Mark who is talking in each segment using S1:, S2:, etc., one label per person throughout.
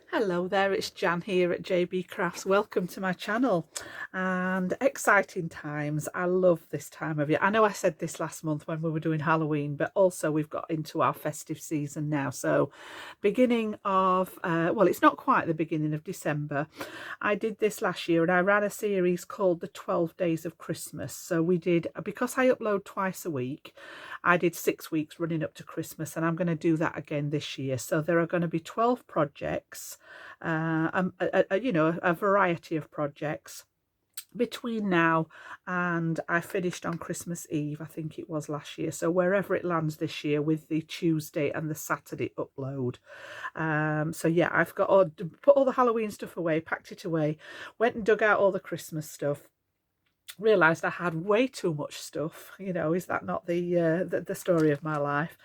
S1: Hello there, it's Jan here at JB Crafts. Welcome to my channel and exciting times. I love this time of year. I know I said this last month when we were doing Halloween, but also we've got into our festive season now. So beginning of, well, it's not quite the beginning of December. I did this last year and I ran a series called the 12 Days of Christmas. So we did, because I upload twice a week, I did 6 weeks running up to Christmas, and I'm going to do that again this year. So there are going to be 12 projects, a variety of projects between now and I finished on Christmas Eve, I think it was last year. So wherever it lands this year with the Tuesday and the Saturday upload. So yeah, I've got put all the Halloween stuff away, packed it away, went and dug out all the Christmas stuff. Realised I had way too much stuff. Is that not the story of my life?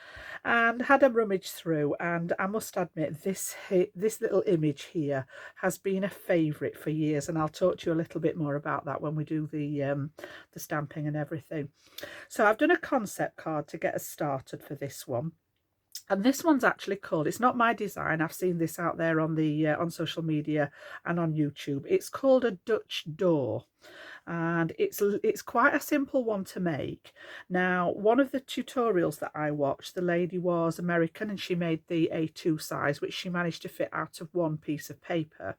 S1: And had a rummage through, and I must admit this little image here has been a favourite for years, and I'll talk to you a little bit more about that when we do the stamping and everything. So I've done a concept card to get us started for this one. And this one's actually called, it's not my design, I've seen this out there on the on social media and on YouTube. It's called a Dutch door, and it's quite a simple one to make. Now, one of the tutorials that I watched, the lady was American and she made the A2 size, which she managed to fit out of one piece of paper.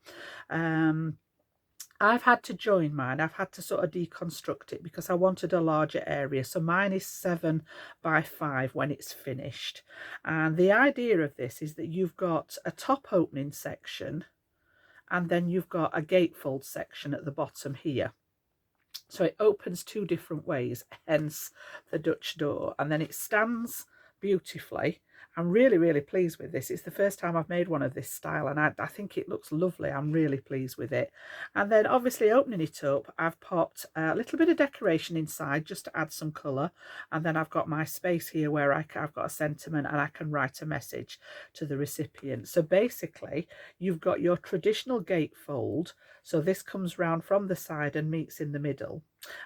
S1: I've had to join mine. I've had to sort of deconstruct it because I wanted a larger area. So mine is 7 by 5 when it's finished. And the idea of this is that you've got a top opening section and then you've got a gatefold section at the bottom here. So it opens two different ways, hence the Dutch door. And then it stands beautifully. I'm really, really pleased with this. It's the first time I've made one of this style, and I think it looks lovely. I'm really pleased with it. And then obviously opening it up, I've popped a little bit of decoration inside just to add some colour. And then I've got my space here where I've got a sentiment and I can write a message to the recipient. So basically, you've got your traditional gatefold. So this comes round from the side and meets in the middle.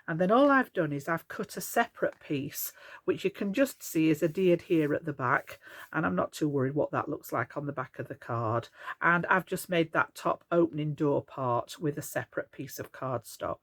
S1: And then all I've done is I've cut a separate piece, which you can just see is adhered here at the back. And I'm not too worried what that looks like on the back of the card. And I've just made that top opening door part with a separate piece of cardstock.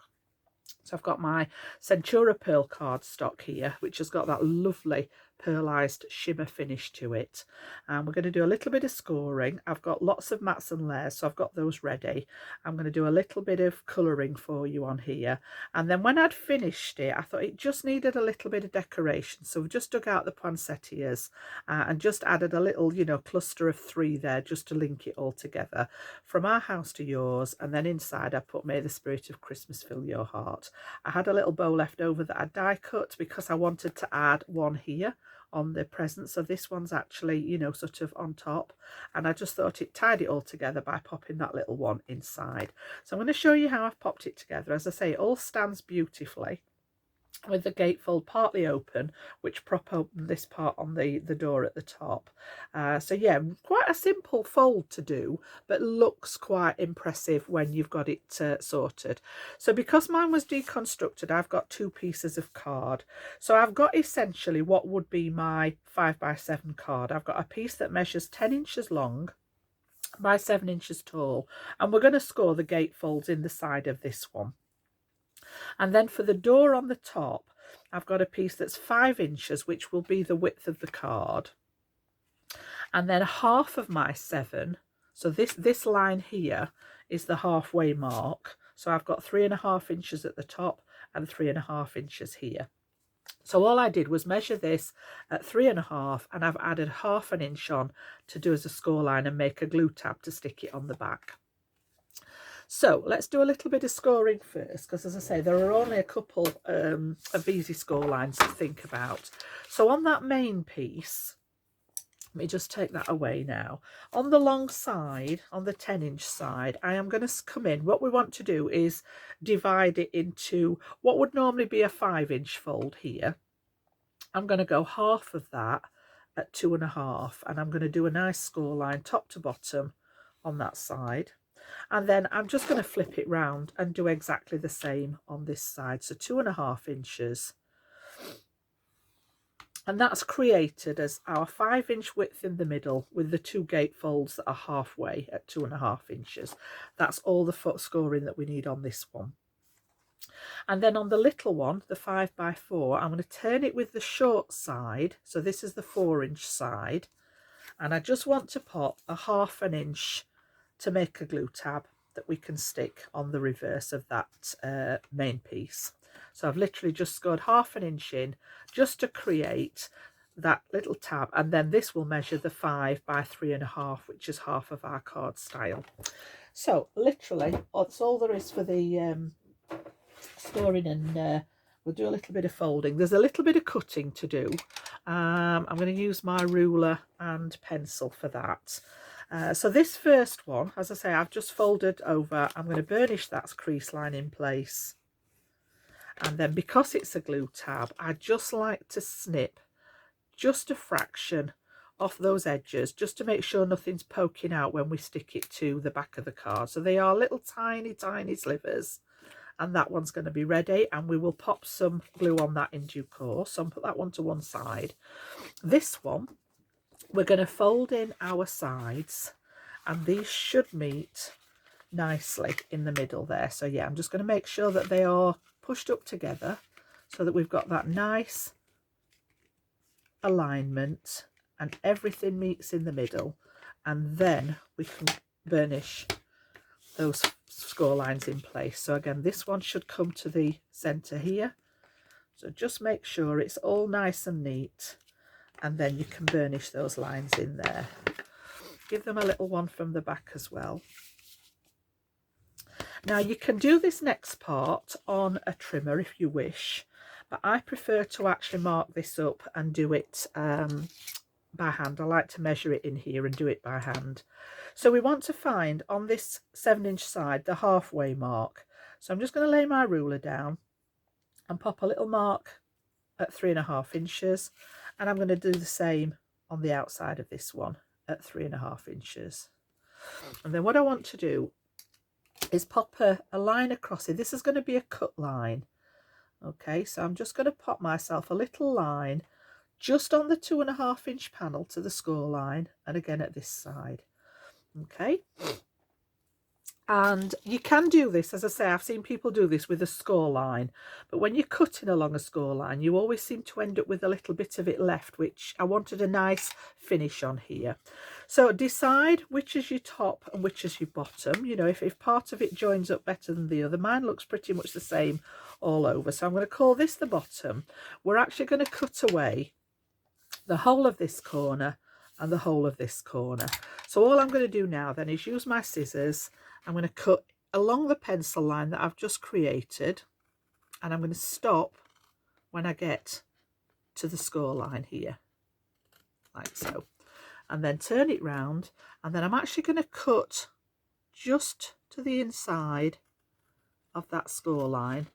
S1: So I've got my Centura Pearl cardstock here, which has got that lovely pearlized shimmer finish to it. And we're going to do a little bit of scoring. I've got lots of mats and layers, so I've got those ready. I'm going to do a little bit of colouring for you on here. And then when I'd finished it, I thought it just needed a little bit of decoration. So we've just dug out the poinsettias and just added a little, cluster of 3 there just to link it all together. From our house to yours. And then inside I put May the Spirit of Christmas fill your heart. I had a little bow left over that I die cut because I wanted to add one here on the present. So this one's actually, sort of on top. And I just thought it tied it all together by popping that little one inside. So I'm going to show you how I've popped it together. As I say, it all stands beautifully with the gatefold partly open, which prop open this part on the door at the top. So yeah, quite a simple fold to do, but looks quite impressive when you've got it sorted. So because mine was deconstructed, I've got 2 pieces of card. So I've got essentially what would be my 5 by 7 card. I've got a piece that measures 10 inches long by 7 inches tall, and we're going to score the gatefolds in the side of this one. And then for the door on the top, I've got a piece that's 5 inches, which will be the width of the card. And then half of my 7, so this line here is the halfway mark. So I've got 3.5 inches at the top and 3.5 inches here. So all I did was measure this at 3.5, and I've added 1/2 inch on to do as a score line and make a glue tab to stick it on the back. So let's do a little bit of scoring first, because as I say, there are only a couple of easy score lines to think about. So on that main piece, let me just take that away now. On the long side, on the 10-inch side, I am going to come in. What we want to do is divide it into what would normally be a 5-inch fold here. I'm going to go half of that at 2.5, and I'm going to do a nice score line top to bottom on that side. And then I'm just going to flip it round and do exactly the same on this side. So 2.5 inches And that's created as our 5-inch width in the middle with the 2 gatefolds that are halfway at 2.5 inches. That's all the foot scoring that we need on this one. And then on the little one, the 5x4, I'm going to turn it with the short side. So this is the 4-inch side. And I just want to pop a 1/2 inch to make a glue tab that we can stick on the reverse of that main piece. So I've literally just scored 1/2 inch in just to create that little tab, and then this will measure the 5 by 3.5, which is half of our card style. So literally that's all there is for the scoring, and we'll do a little bit of folding. There's a little bit of cutting to do. I'm going to use my ruler and pencil for that. So this first one, as I say, I've just folded over. I'm going to burnish that crease line in place. And then because it's a glue tab, I just like to snip just a fraction off those edges, just to make sure nothing's poking out when we stick it to the back of the card. So they are little tiny slivers. And that one's going to be ready, and we will pop some glue on that in due course. So I'll put that one to one side. This one, we're going to fold in our sides, and these should meet nicely in the middle there. So yeah, I'm just going to make sure that they are pushed up together so that we've got that nice alignment and everything meets in the middle, and then we can burnish those score lines in place. So again, this one should come to the center here, so just make sure it's all nice and neat, and then you can burnish those lines in there. Give them a little one from the back as well. Now you can do this next part on a trimmer if you wish, but I prefer to actually mark this up and do it by hand. I like to measure it in here and do it by hand. So we want to find on this 7-inch side the halfway mark. So I'm just going to lay my ruler down and pop a little mark at 3.5 inches, and I'm going to do the same on the outside of this one at 3.5 inches. And then what I want to do is pop a line across it. This is going to be a cut line. Okay, so I'm just going to pop myself a little line just on the 2.5 inch panel to the score line, and again at this side. Okay, and you can do this, as I say, I've seen people do this with a score line, but when you're cutting along a score line, you always seem to end up with a little bit of it left, which I wanted a nice finish on here. So decide which is your top and which is your bottom. You know, if part of it joins up better than the other. Mine looks pretty much the same all over, so I'm going to call this the bottom. We're actually going to cut away the whole of this corner and the whole of this corner. So all I'm going to do now then is use my scissors. I'm going to cut along the pencil line that I've just created, and I'm going to stop when I get to the score line here, like so, and then turn it round, and then I'm actually going to cut just to the inside of that score line,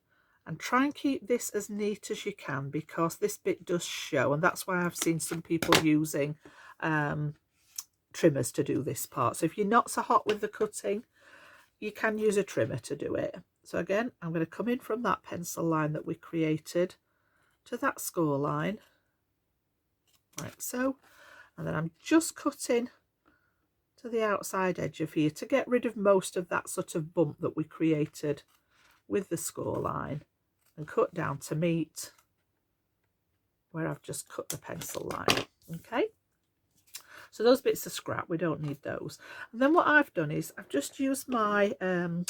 S1: and try and keep this as neat as you can, because this bit does show, and that's why I've seen some people using trimmers to do this part. So if you're not so hot with the cutting, you can use a trimmer to do it. So again, I'm going to come in from that pencil line that we created to that score line, like so, and then I'm just cutting to the outside edge of here to get rid of most of that sort of bump that we created with the score line, and cut down to meet where I've just cut the pencil line. Okay, so those bits are scrap, we don't need those. And then what I've done is I've just used my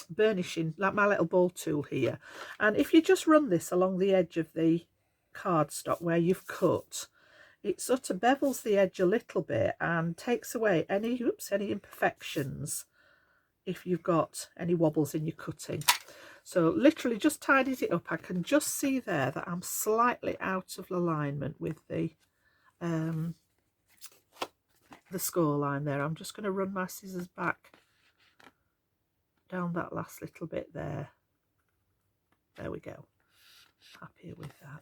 S1: burnishing, like my little ball tool here, and if you just run this along the edge of the cardstock where you've cut, it sort of bevels the edge a little bit and takes away any imperfections if you've got any wobbles in your cutting. So literally just tidies it up. I can just see there that I'm slightly out of alignment with the score line there. I'm just going to run my scissors back down that last little bit there. There we go. Happy with that.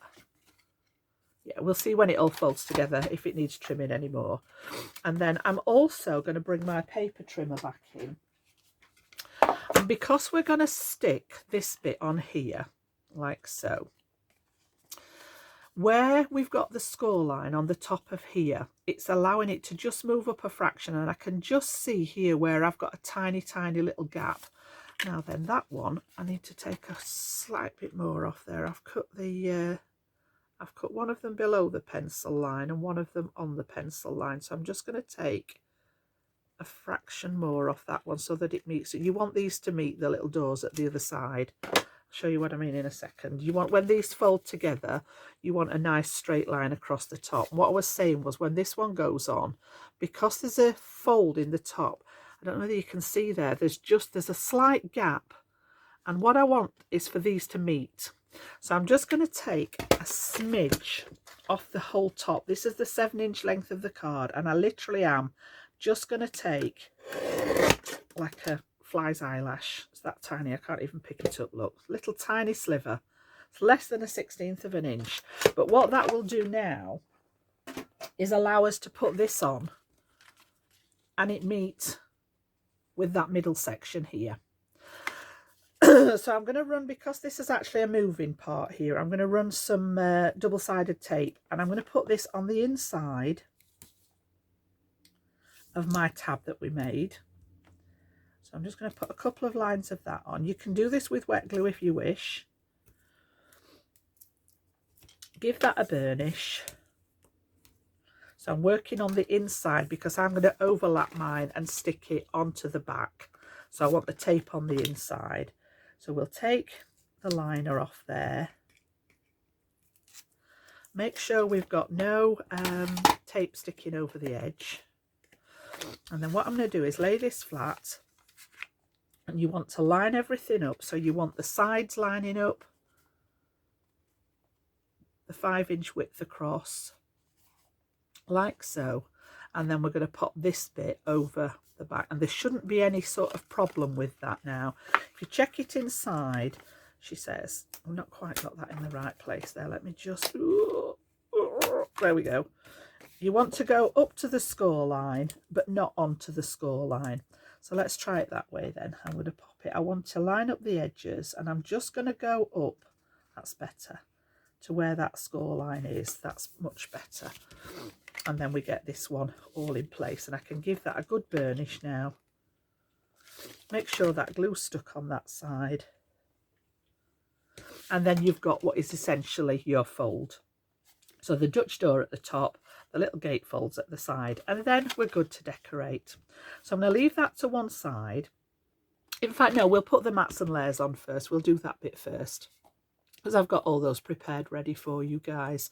S1: Yeah, we'll see when it all folds together if it needs trimming anymore. And then I'm also going to bring my paper trimmer back in. And because we're going to stick this bit on here, like so, Where we've got the score line on the top of here, it's allowing it to just move up a fraction, and I can just see here where I've got a tiny little gap. Now then, that one I need to take a slight bit more off there. I've cut one of them below the pencil line and one of them on the pencil line, so I'm just going to take a fraction more off that one so that it meets it. You want these to meet the little doors at the other side. I'll show you what I mean in a second. You want, when these fold together, you want a nice straight line across the top. What I was saying was, when this one goes on, because there's a fold in the top, I don't know whether you can see there, there's a slight gap, and what I want is for these to meet. So I'm just going to take a smidge off the whole top. This is the 7-inch length of the card, and I literally am just going to take like a fly's eyelash. It's that tiny, I can't even pick it up. Look, little tiny sliver. It's less than a 1/16 of an inch. But what that will do now is allow us to put this on and it meet with that middle section here. So I'm going to run, because this is actually a moving part here, I'm going to run some double-sided tape, and I'm going to put this on the inside of my tab that we made. So I'm just going to put a couple of lines of that on. You can do this with wet glue if you wish. Give that a burnish. So I'm working on the inside because I'm going to overlap mine and stick it onto the back. So I want the tape on the inside. So we'll take the liner off there. Make sure we've got no tape sticking over the edge. And then what I'm going to do is lay this flat, and you want to line everything up. So you want the sides lining up, the 5-inch width across, like so. And then we're going to pop this bit over the back, and there shouldn't be any sort of problem with that. Now, if you check it inside, she says, I've not quite got that in the right place there. Let me just, there we go. You want to go up to the score line, but not onto the score line. So let's try it that way then. I'm going to pop it. I want to line up the edges, and I'm just going to go up. That's better. To where that score line is. That's much better. And then we get this one all in place, and I can give that a good burnish now. Make sure that glue's stuck on that side. And then you've got what is essentially your fold. So the Dutch door at the top, the little gate folds at the side, and then we're good to decorate. So I'm going to leave that to one side. In fact, no, we'll put the mats and layers on first. We'll do that bit first, because I've got all those prepared ready for you guys.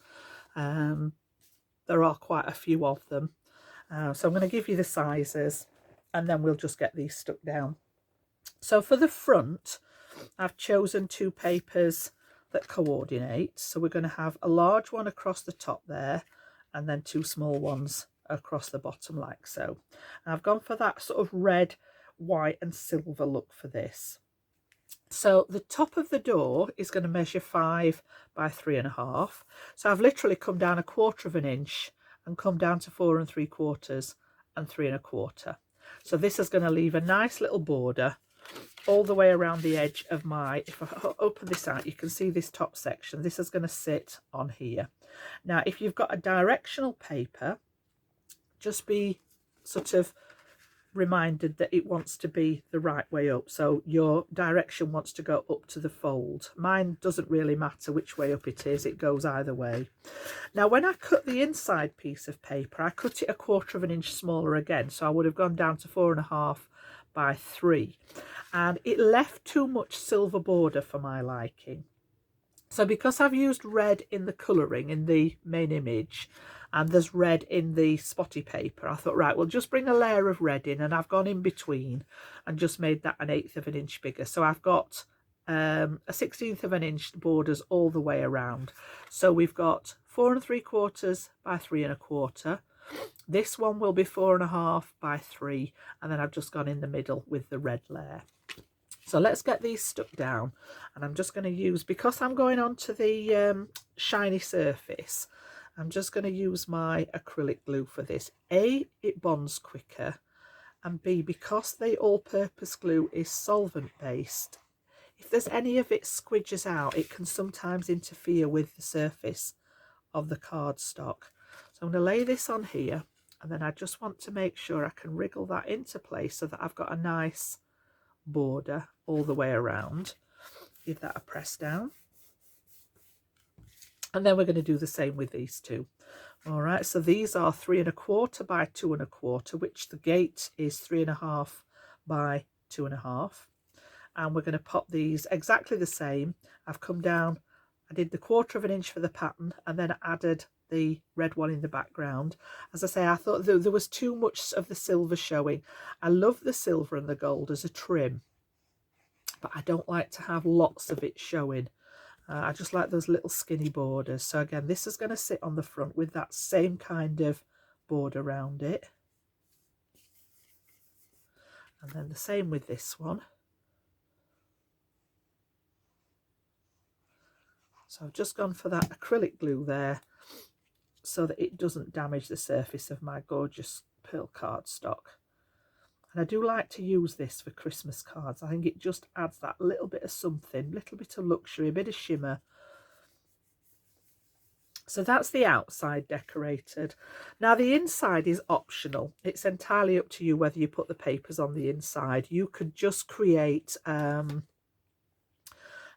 S1: There are quite a few of them. So I'm going to give you the sizes, and then we'll just get these stuck down. So for the front, I've chosen 2 papers that coordinate. So we're going to have a large one across the top there, and then 2 small ones across the bottom like so. And I've gone for that sort of red, white and silver look for this. So the top of the door is going to measure 5 by 3.5. So I've literally come down 1/4 of an inch and come down to 4 3/4 and 3 1/4. So this is going to leave a nice little border all the way around the edge of my, if I open this out, you can see this top section. This is going to sit on here. Now, if you've got a directional paper, just be sort of reminded that it wants to be the right way up. So your direction wants to go up to the fold. Mine doesn't really matter which way up it is. It goes either way. Now, when I cut the inside piece of paper, I cut it 1/4 of an inch smaller again. So I would have gone down to 4.5 by 3. And it left too much silver border for my liking. So because I've used red in the colouring in the main image, and there's red in the spotty paper, I thought, right, we'll just bring a layer of red in, and I've gone in between and just made that 1/8 of an inch bigger. So I've got a 1/16 of an inch borders all the way around. So we've got 4 3/4 by 3 1/4. This one will be 4.5 by 3, and then I've just gone in the middle with the red layer. So let's get these stuck down, and I'm just going to use, because I'm going on to the shiny surface, I'm just going to use my acrylic glue for this. A, it bonds quicker, and B, because the all-purpose glue is solvent based, if there's any of it squidges out, it can sometimes interfere with the surface of the cardstock. So I'm going to lay this on here, and then I just want to make sure I can wriggle that into place so that I've got a nice border all the way around. Give that a press down. And then we're going to do the same with these two. All right, so these are 3 1/4 by 2 1/4, which the gate is 3 1/2 by 2 1/2. And we're going to pop these exactly the same. I've come down, I did the 1/4 inch for the pattern, and then I added the red one in the background. As I say, I thought there was too much of the silver showing. I love the silver and the gold as a trim, but I don't like to have lots of it showing. I just like those little skinny borders. So again, this is going to sit on the front with that same kind of border around it. And then the same with this one. So I've just gone for that acrylic glue there so that it doesn't damage the surface of my gorgeous pearl cardstock. And I do like to use this for Christmas cards. I think it just adds that little bit of something, little bit of luxury, a bit of shimmer. So that's the outside decorated. Now the inside is optional. It's entirely up to you whether you put the papers on the inside. You could just create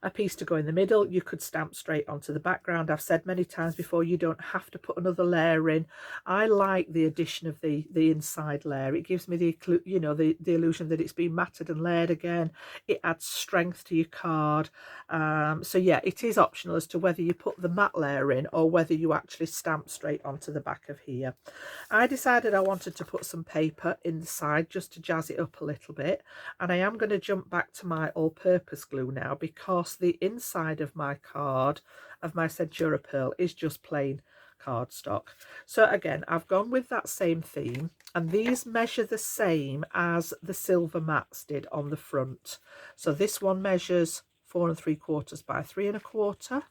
S1: a piece to go in the middle. You could stamp straight onto the background. I've said many times before, you don't have to put another layer in. I like the addition of the inside layer. It gives me the, you know, the illusion that it's been matted and layered again. It adds strength to your card. So yeah, it is optional as to whether you put the matte layer in or whether you actually stamp straight onto the back of here. I decided I wanted to put some paper inside just to jazz it up a little bit, and I am going to jump back to my all-purpose glue now, because the inside of my card, of my Centura Pearl, is just plain cardstock. So again, I've gone with that same theme, and these measure the same as the silver mats did on the front. So this one measures 4 3/4 by 3 1/4,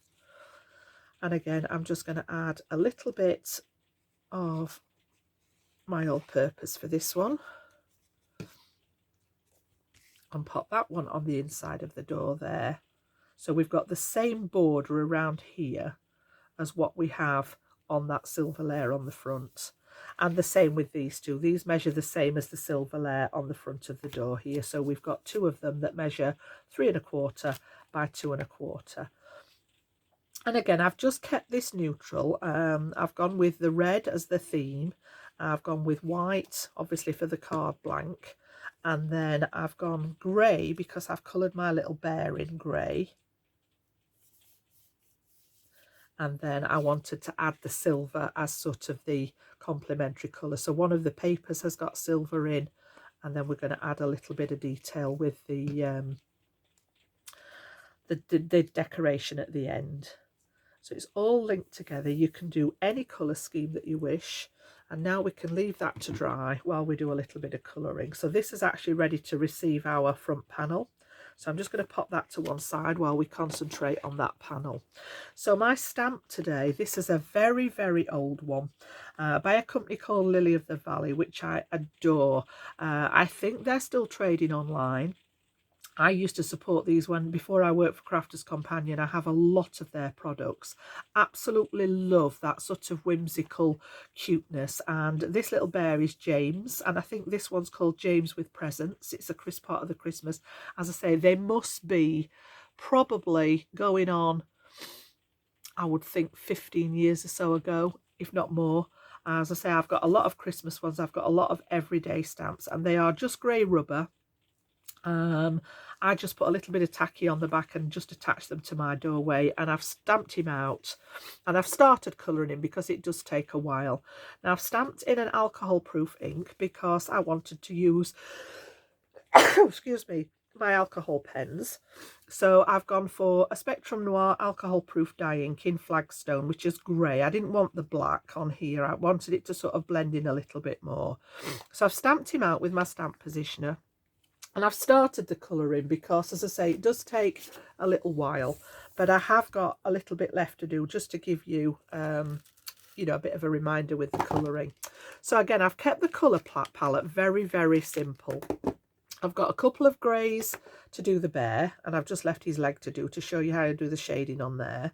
S1: and again I'm just going to add a little bit of my all-purpose for this one and pop that one on the inside of the door there. So we've got the same border around here as what we have on that silver layer on the front. And the same with these two. These measure the same as the silver layer on the front of the door here. So we've got two of them that measure 3 1/4 by 2 1/4. And again, I've just kept this neutral. I've gone with the red as the theme. I've gone with white, obviously, for the card blank. And then I've gone grey because I've coloured my little bear in grey. And then I wanted to add the silver as sort of the complementary colour. So one of the papers has got silver in, and then we're going to add a little bit of detail with the decoration at the end. So it's all linked together. You can do any colour scheme that you wish. And now we can leave that to dry while we do a little bit of colouring. So this is actually ready to receive our front panel. So I'm just going to pop that to one side while we concentrate on that panel. So my stamp today, this is a very, very old one by a company called Lily of the Valley, which I adore. I think they're still trading online. I used to support these before I worked for Crafters Companion. I have a lot of their products. Absolutely love that sort of whimsical cuteness. And this little bear is James, and I think this one's called James with Presents. It's a crisp part of the Christmas. As I say, they must be probably going on, I would think, 15 years or so ago, if not more. As I say, I've got a lot of Christmas ones. I've got a lot of everyday stamps, and they are just grey rubber. I just put a little bit of tacky on the back and just attach them to my doorway, and I've stamped him out, and I've started colouring him because it does take a while. Now I've stamped in an alcohol proof ink because I wanted to use excuse me, my alcohol pens. So I've gone for a Spectrum Noir alcohol proof dye ink in Flagstone, which is grey. I didn't want the black on here. I wanted it to sort of blend in a little bit more. So I've stamped him out with my stamp positioner. And I've started the colouring because, as I say, it does take a little while, but I have got a little bit left to do just to give you, you know, a bit of a reminder with the colouring. So again, I've kept the colour palette very, very simple. I've got a couple of greys to do the bear, and I've just left his leg to do to show you how to do the shading on there.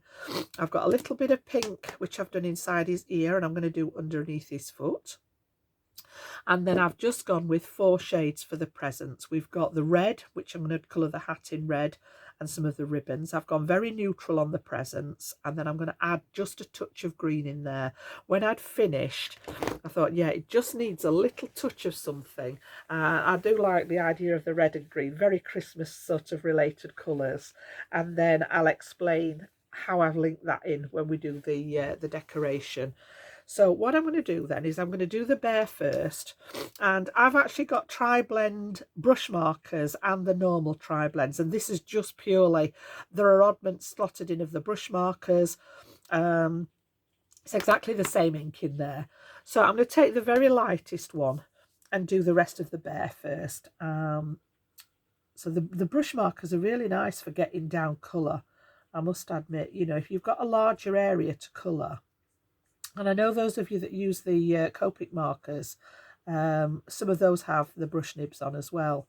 S1: I've got a little bit of pink, which I've done inside his ear, and I'm going to do underneath his foot. And then I've just gone with 4 shades for the presents. We've got the red, which I'm going to colour the hat in red, and some of the ribbons. I've gone very neutral on the presents, and then I'm going to add just a touch of green in there. When I'd finished, I thought, yeah, it just needs a little touch of something. I do like the idea of the red and green, very Christmas sort of related colours. And then I'll explain how I've linked that in when we do the decoration. So what I'm going to do then is I'm going to do the bear first, and I've actually got tri-blend brush markers and the normal tri-blends, and this is just purely, there are oddments slotted in of the brush markers. It's exactly the same ink in there. So I'm going to take the very lightest one and do the rest of the bear first. So the brush markers are really nice for getting down colour. I must admit, you know, if you've got a larger area to colour, and I know those of you that use the Copic markers, some of those have the brush nibs on as well.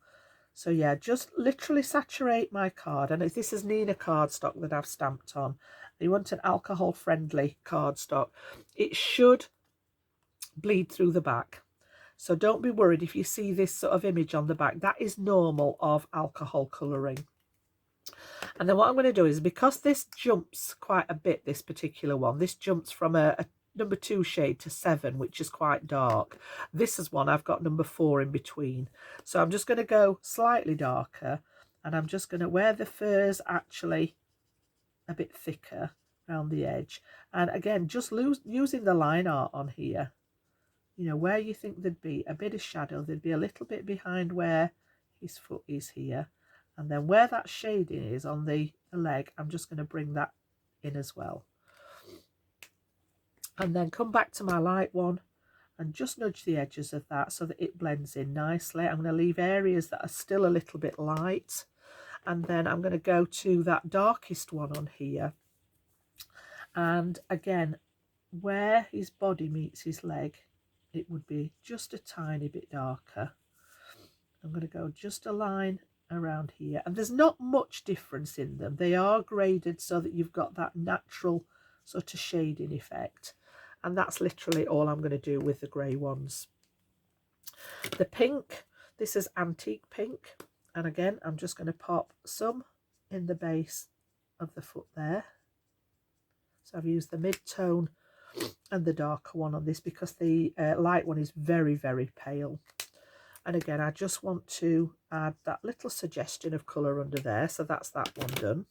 S1: So yeah, just literally saturate my card. And this is Nina cardstock that I've stamped on. You want an alcohol friendly cardstock. It should bleed through the back. So don't be worried if you see this sort of image on the back. That is normal of alcohol colouring. And then what I'm going to do is, because this jumps quite a bit, this particular one, this jumps from a number 2 shade to 7, which is quite dark. This is one I've got number 4 in between. So I'm just going to go slightly darker, and I'm just going to, where the fur's actually a bit thicker around the edge, and again just using the line art on here, you know, where you think there'd be a bit of shadow, there'd be a little bit behind where his foot is here, and then where that shading is on the leg, I'm just going to bring that in as well. And then come back to my light one and just nudge the edges of that so that it blends in nicely. I'm going to leave areas that are still a little bit light, and then I'm going to go to that darkest one on here, and again where his body meets his leg, it would be just a tiny bit darker. I'm going to go just a line around here, and there's not much difference in them. They are graded so that you've got that natural sort of shading effect. And that's literally all I'm going to do with the grey ones. The pink, this is antique pink. And again, I'm just going to pop some in the base of the foot there. So I've used the mid-tone and the darker one on this because the light one is very, very pale. And again, I just want to add that little suggestion of colour under there. So that's that one done.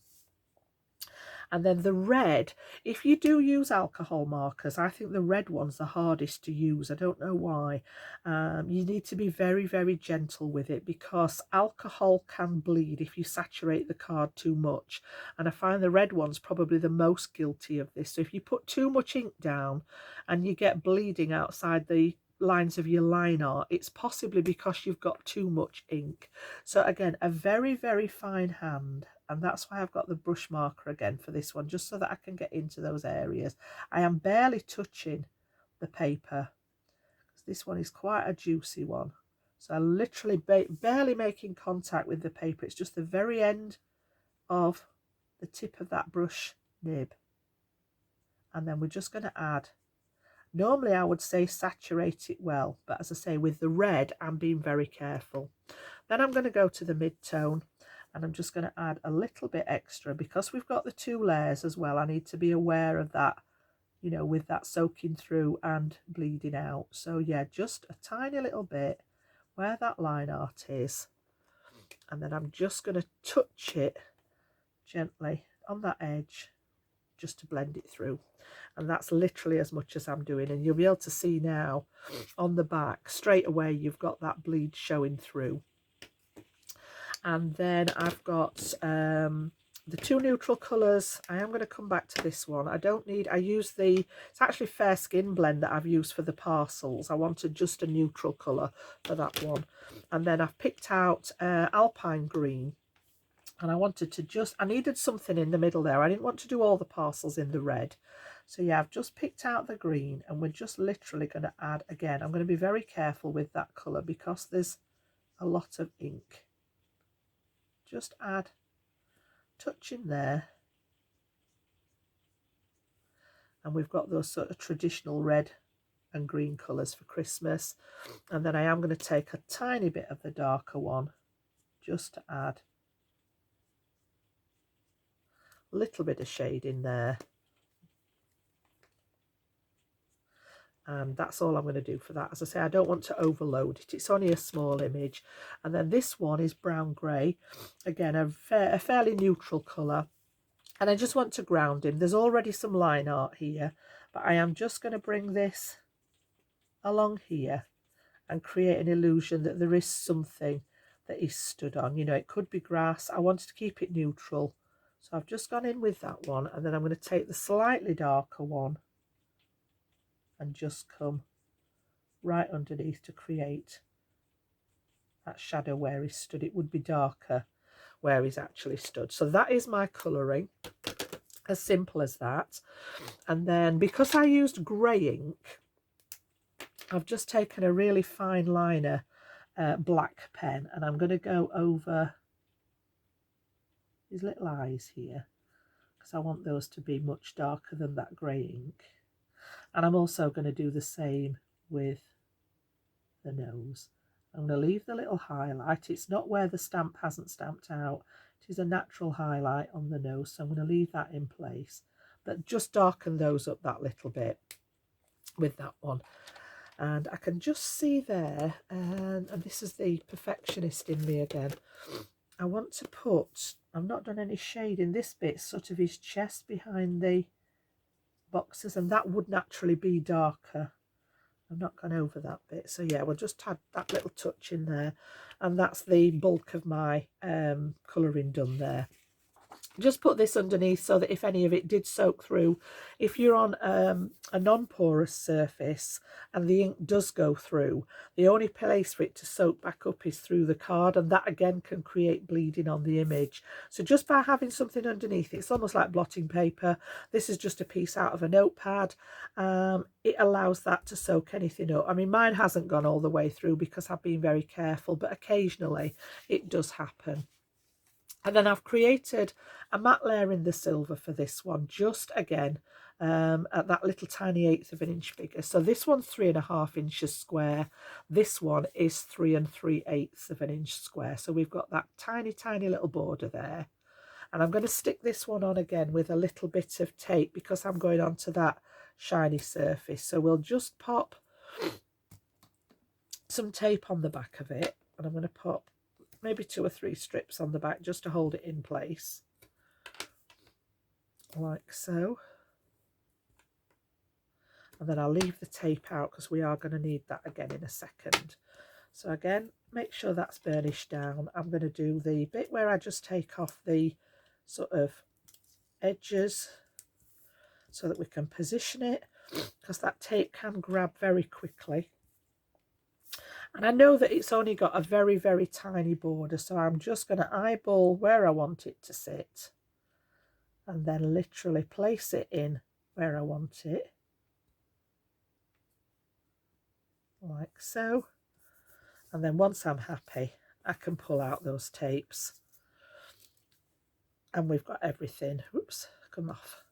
S1: And then the red, if you do use alcohol markers, I think the red one's the hardest to use. I don't know why. You need to be very, very gentle with it because alcohol can bleed if you saturate the card too much. And I find the red one's probably the most guilty of this. So if you put too much ink down and you get bleeding outside the lines of your line art, it's possibly because you've got too much ink. So again, a very, very fine hand, and that's why I've got the brush marker again for this one, just so that I can get into those areas. I am barely touching the paper because this one is quite a juicy one, so I'm literally barely making contact with the paper. It's just the very end of the tip of that brush nib, and then we're just going to add. Normally I would say saturate it well, but as I say, with the red I'm being very careful. Then I'm going to go to the mid-tone, and I'm just going to add a little bit extra because we've got the 2 layers as well. I need to be aware of that, you know, with that soaking through and bleeding out. So yeah, just a tiny little bit where that line art is, and then I'm just going to touch it gently on that edge just to blend it through. And that's literally as much as I'm doing, and you'll be able to see now on the back straight away you've got that bleed showing through. And then I've got the 2 neutral colours. I am going to come back to this one. I use it's actually Fair Skin blend that I've used for the parcels. I wanted just a neutral colour for that one. And then I've picked out Alpine Green. And I needed something in the middle there. I didn't want to do all the parcels in the red. So yeah, I've just picked out the green, and we're just literally going to add, again, I'm going to be very careful with that colour because there's a lot of ink. Just add, touch in there. And we've got those sort of traditional red and green colours for Christmas. And then I am going to take a tiny bit of the darker one just to add a little bit of shade in there. And that's all I'm going to do for that. As I say, I don't want to overload it. It's only a small image. And then this one is brown grey. Again, a fairly neutral colour. And I just want to ground him. There's already some line art here, but I am just going to bring this along here and create an illusion that there is something that he's stood on. You know, it could be grass. I wanted to keep it neutral. So I've just gone in with that one, and then I'm going to take the slightly darker one and just come right underneath to create that shadow where he stood. It would be darker where he's actually stood. So that is my colouring, as simple as that. And then because I used grey ink, I've just taken a really fine liner black pen, and I'm going to go over his little eyes here because I want those to be much darker than that grey ink. And I'm also going to do the same with the nose. I'm going to leave the little highlight. It's not where the stamp hasn't stamped out. It is a natural highlight on the nose, so I'm going to leave that in place. But just darken those up that little bit with that one. And I can just see there, and this is the perfectionist in me again. I want to put, I've not done any shade in this bit, sort of his chest behind the boxes, and that would naturally be darker. I've not gone over that bit, so yeah, we'll just add that little touch in there, and that's the bulk of my colouring done there. Just put this underneath so that if any of it did soak through, if you're on a non-porous surface and the ink does go through, the only place for it to soak back up is through the card, and that again can create bleeding on the image. So just by having something underneath, it's almost like blotting paper. This is just a piece out of a notepad. It allows that to soak anything up. I mean, mine hasn't gone all the way through because I've been very careful, but occasionally it does happen. And then I've created a matte layer in the silver for this one, just again at that little tiny 1/8 of an inch figure. So this one's 3.5 inches square. This one is 3 3/8 of an inch square. So we've got that tiny little border there. And I'm going to stick this one on again with a little bit of tape because I'm going onto that shiny surface. So we'll just pop some tape on the back of it, and I'm going to pop maybe 2 or 3 strips on the back just to hold it in place, like so. And then I'll leave the tape out because we are going to need that again in a second. So again, make sure that's burnished down. I'm going to do the bit where I just take off the sort of edges so that we can position it, because that tape can grab very quickly. And I know that it's only got a very tiny border, so I'm just going to eyeball where I want it to sit and then literally place it in where I want it, like so. And then once I'm happy, I can pull out those tapes and we've got everything, whoops, come off,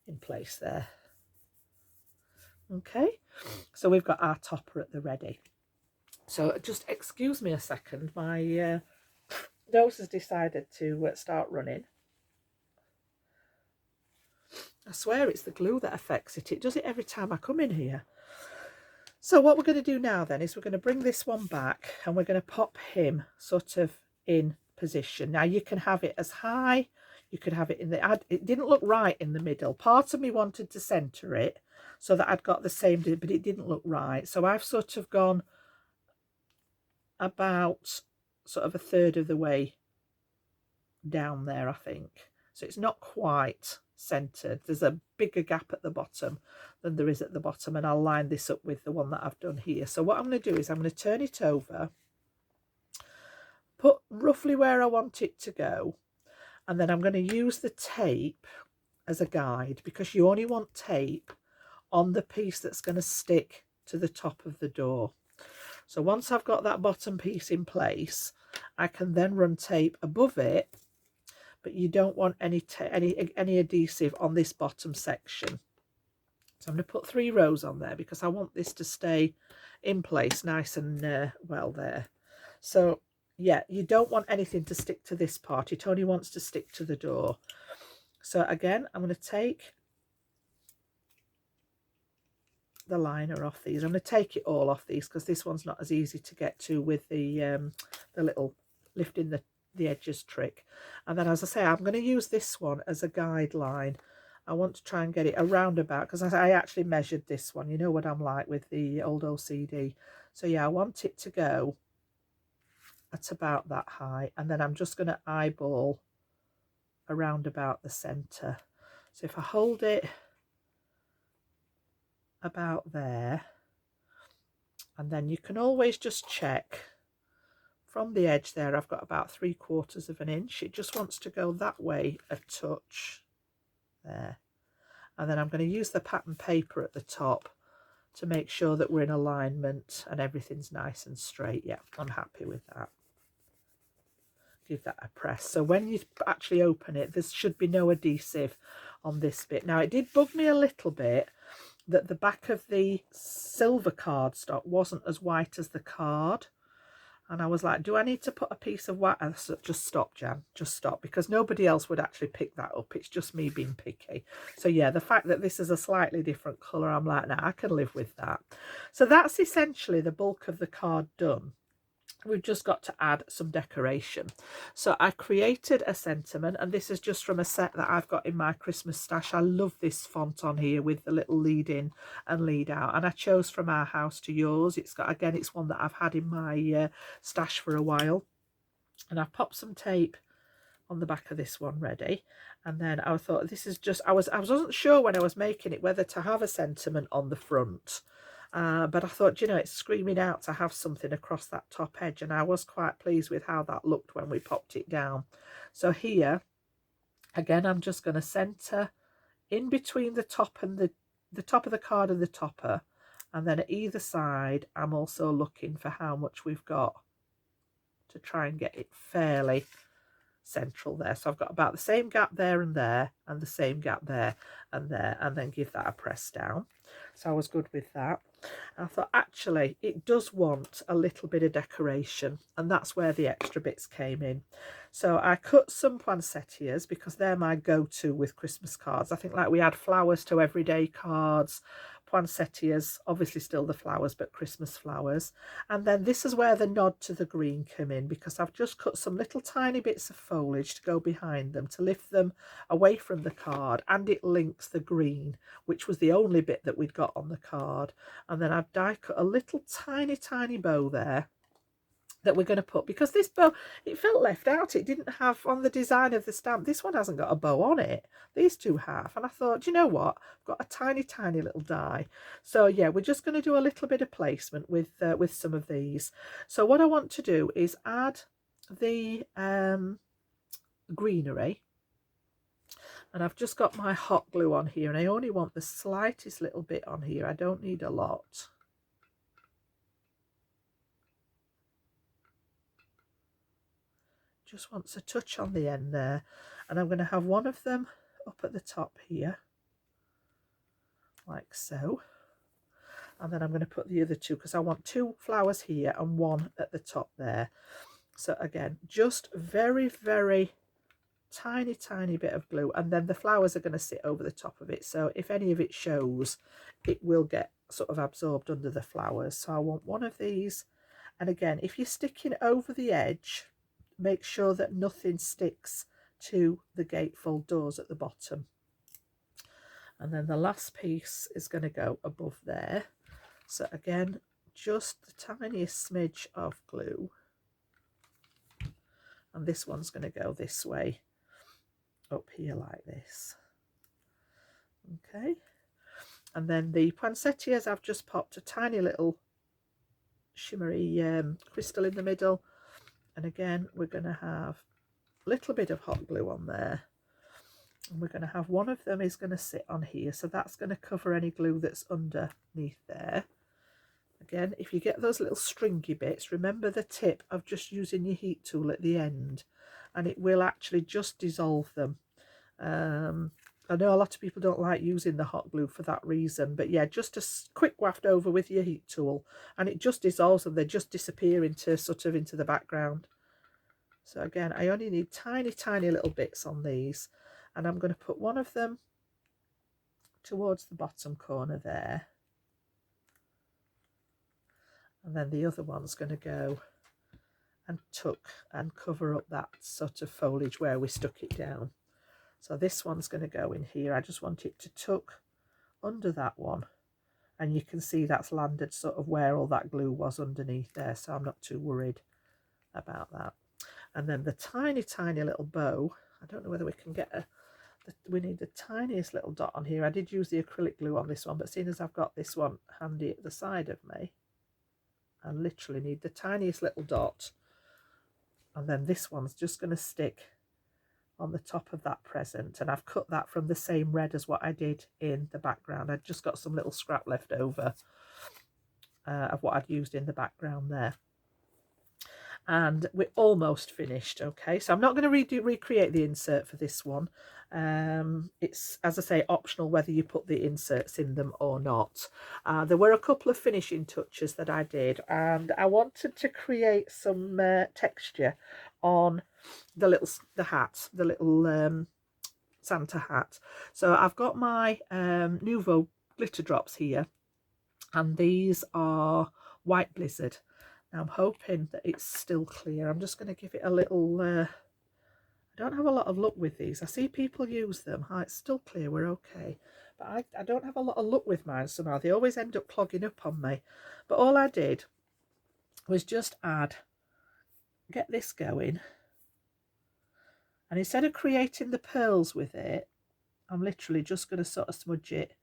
S1: in place there. Okay, so we've got our topper at the ready. So just excuse me a second, my nose has decided to start running. I swear it's the glue that affects it. It does it every time I come in here. So what we're going to do now then is we're going to bring this one back and we're going to pop him sort of in position. Now you can have it as high, you could have it in the, it didn't look right in the middle. Part of me wanted to centre it so that I'd got the same, but it didn't look right. So I've sort of gone about sort of 1/3 of the way down there, I think. So it's not quite centered. There's a bigger gap at the bottom than there is at the bottom, and I'll line this up with the one that I've done here. So what I'm going to do is I'm going to turn it over, put roughly where I want it to go, and then I'm going to use the tape as a guide, because you only want tape on the piece that's going to stick to the top of the door. So once I've got that bottom piece in place, I can then run tape above it, but you don't want any adhesive on this bottom section. So I'm going to put 3 rows on there because I want this to stay in place nice and well there. So yeah, you don't want anything to stick to this part. It only wants to stick to the door. So again, I'm going to take the liner off these. I'm going to take it all off these because this one's not as easy to get to with the little lifting the edges trick. And then, as I say, I'm going to use this one as a guideline. I want to try and get it around about, because I actually measured this one. You know what I'm like with the old OCD. So yeah, I want it to go at about that height, and then I'm just going to eyeball around about the center. So if I hold it about there, and then you can always just check from the edge there. I've got about 3/4 of an inch. It just wants to go that way a touch there, and then I'm going to use the pattern paper at the top to make sure that we're in alignment and everything's nice and straight. Yeah, I'm happy with that. Give that a press. So when you actually open it, there should be no adhesive on this bit. Now, it did bug me a little bit that the back of the silver cardstock wasn't as white as the card. And I was like, do I need to put a piece of white? And so, just stop, Jan, just stop, because nobody else would actually pick that up. It's just me being picky. So yeah, the fact that this is a slightly different colour, I'm like, nah, I can live with that. So that's essentially the bulk of the card done. We've just got to add some decoration. So I created a sentiment, and this is just from a set that I've got in my Christmas stash. I love this font on here with the little lead in and lead out, and I chose From Our House to Yours. It's got, again, it's one that I've had in my stash for a while, and I've popped some tape on the back of this one ready. And then I thought, this is just, I wasn't sure when I was making it whether to have a sentiment on the front. But I thought, you know, it's screaming out to have something across that top edge, and I was quite pleased with how that looked when we popped it down. So here, again, I'm just going to centre in between the top and the top of the card and the topper, and then at either side, I'm also looking for how much we've got to try and get it fairly central there. So I've got about the same gap there, and the same gap there, and then give that a press down. So I was good with that. And I thought, actually, it does want a little bit of decoration, and that's where the extra bits came in. So I cut some poinsettias because they're my go-to with Christmas cards. I think, like, we add flowers to everyday cards. Poinsettias, obviously still the flowers, but Christmas flowers. And then this is where the nod to the green come in, because I've just cut some little tiny bits of foliage to go behind them to lift them away from the card, and it links the green, which was the only bit that we'd got on the card. And then I've die cut a little tiny bow there that we're going to put, because this bow, it felt left out. It didn't have, on the design of the stamp, this one hasn't got a bow on it. These two have. And I thought, you know what, I've got a tiny little die. So yeah, we're just going to do a little bit of placement with some of these. So what I want to do is add the greenery, and I've just got my hot glue on here, and I only want the slightest little bit on here. I don't need a lot. Just wants a touch on the end there, and I'm going to have one of them up at the top here, like so, and then I'm going to put the other two, because I want 2 flowers here and 1 at the top there. So again, just very tiny bit of glue, and then the flowers are going to sit over the top of it, so if any of it shows, it will get sort of absorbed under the flowers. So I want one of these, and again, if you're sticking over the edge, make sure that nothing sticks to the gatefold doors at the bottom. And then the last piece is going to go above there. So again, just the tiniest smidge of glue, and this one's going to go this way up here like this. Okay, and then the poinsettias, I've just popped a tiny little shimmery crystal in the middle, and again we're going to have a little bit of hot glue on there, and we're going to have one of them is going to sit on here, so that's going to cover any glue that's underneath there. Again, if you get those little stringy bits, remember the tip of just using your heat tool at the end, and it will actually just dissolve them. I know a lot of people don't like using the hot glue for that reason, but yeah, just a quick waft over with your heat tool and it just dissolves them. They just disappear into into the background. So again, I only need tiny, tiny little bits on these, and I'm going to put one of them towards the bottom corner there. And then the other one's going to go and tuck and cover up that sort of foliage where we stuck it down. So this one's going to go in here. I just want it to tuck under that one. And you can see that's landed sort of where all that glue was underneath there. So I'm not too worried about that. And then the tiny, tiny little bow. I don't know whether we can get we need the tiniest little dot on here. I did use the acrylic glue on this one, but seeing as I've got this one handy at the side of me, I literally need the tiniest little dot. And then this one's just going to stick on the top of that present, and I've cut that from the same red as what I did in the background. I've just got some little scrap left over of what I'd used in the background there. And we're almost finished. Okay, so I'm not going to recreate the insert for this one. It's, as I say, optional whether you put the inserts in them or not. There were a couple of finishing touches that I did, and I wanted to create some texture on the little Santa hat. So I've got my Nuvo glitter drops here, and these are White Blizzard. Now I'm hoping that it's still clear. I'm just going to give it a little I don't have a lot of luck with these. I see people use them. It's still clear, we're okay. But I don't have a lot of luck with mine somehow. They always end up clogging up on me. But all I did was just get this going. And instead of creating the pearls with it, I'm literally just going to sort of smudge it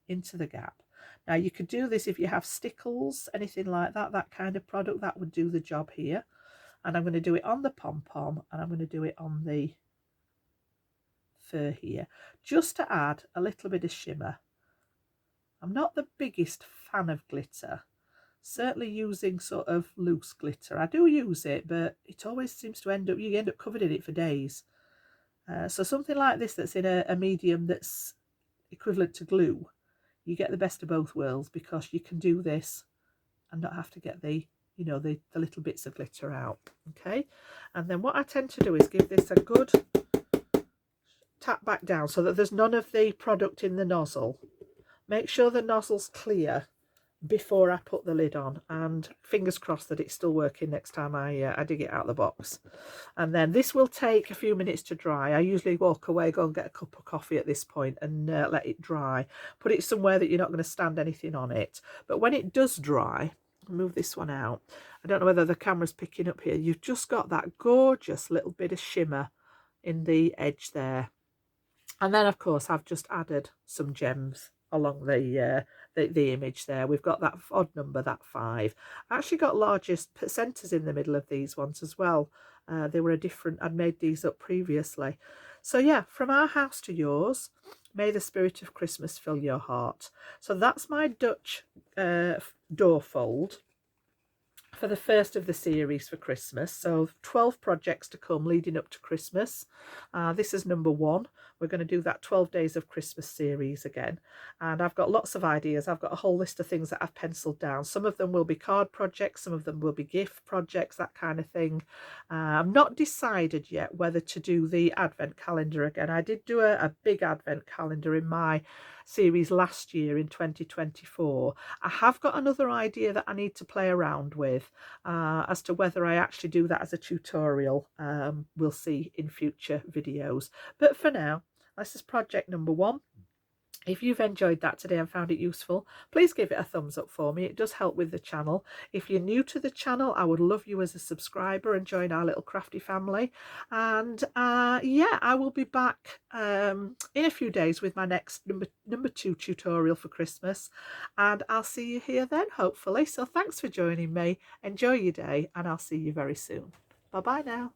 S1: into the gap. Now you could do this if you have stickles, anything like that, that kind of product, that would do the job here. And I'm going to do it on the pom-pom, and I'm going to do it on the fur here, just to add a little bit of shimmer. I'm not the biggest fan of glitter, certainly using sort of loose glitter. I do use it, but it always seems to you end up covered in it for days. So something like this that's in a medium that's equivalent to glue, you get the best of both worlds, because you can do this and not have to get the little bits of glitter out. Okay, and then what I tend to do is give this a good tap back down so that there's none of the product in the nozzle. Make sure the nozzle's clear before I put the lid on, and fingers crossed that it's still working next time I dig it out of the box. And then this will take a few minutes to dry. I usually walk away, go and get a cup of coffee at this point, and let it dry. Put it somewhere that you're not going to stand anything on it. But when it does dry, move this one out. I don't know whether the camera's picking up here. You've just got that gorgeous little bit of shimmer in the edge there. And then of course I've just added some gems along the image there. We've got that odd number, that 5. I actually got largest centers in the middle of these ones as well. They were a different, I'd made these up previously. So yeah, from our house to yours, may the spirit of Christmas fill your heart. So that's my Dutch door fold for the first of the series for Christmas. So 12 projects to come leading up to Christmas. This is number 1. We're going to do that 12 Days of Christmas series again. And I've got lots of ideas. I've got a whole list of things that I've penciled down. Some of them will be card projects, some of them will be gift projects, that kind of thing. I'm not decided yet whether to do the advent calendar again. I did do a big advent calendar in my series last year in 2024. I have got another idea that I need to play around with as to whether I actually do that as a tutorial. We'll see in future videos. But for now, this is project number 1. If you've enjoyed that today and found it useful, please give it a thumbs up for me. It does help with the channel. If you're new to the channel, I would love you as a subscriber and join our little crafty family. And yeah, I will be back in a few days with my next number 2 tutorial for Christmas. And I'll see you here then, hopefully. So thanks for joining me. Enjoy your day, and I'll see you very soon. Bye-bye now.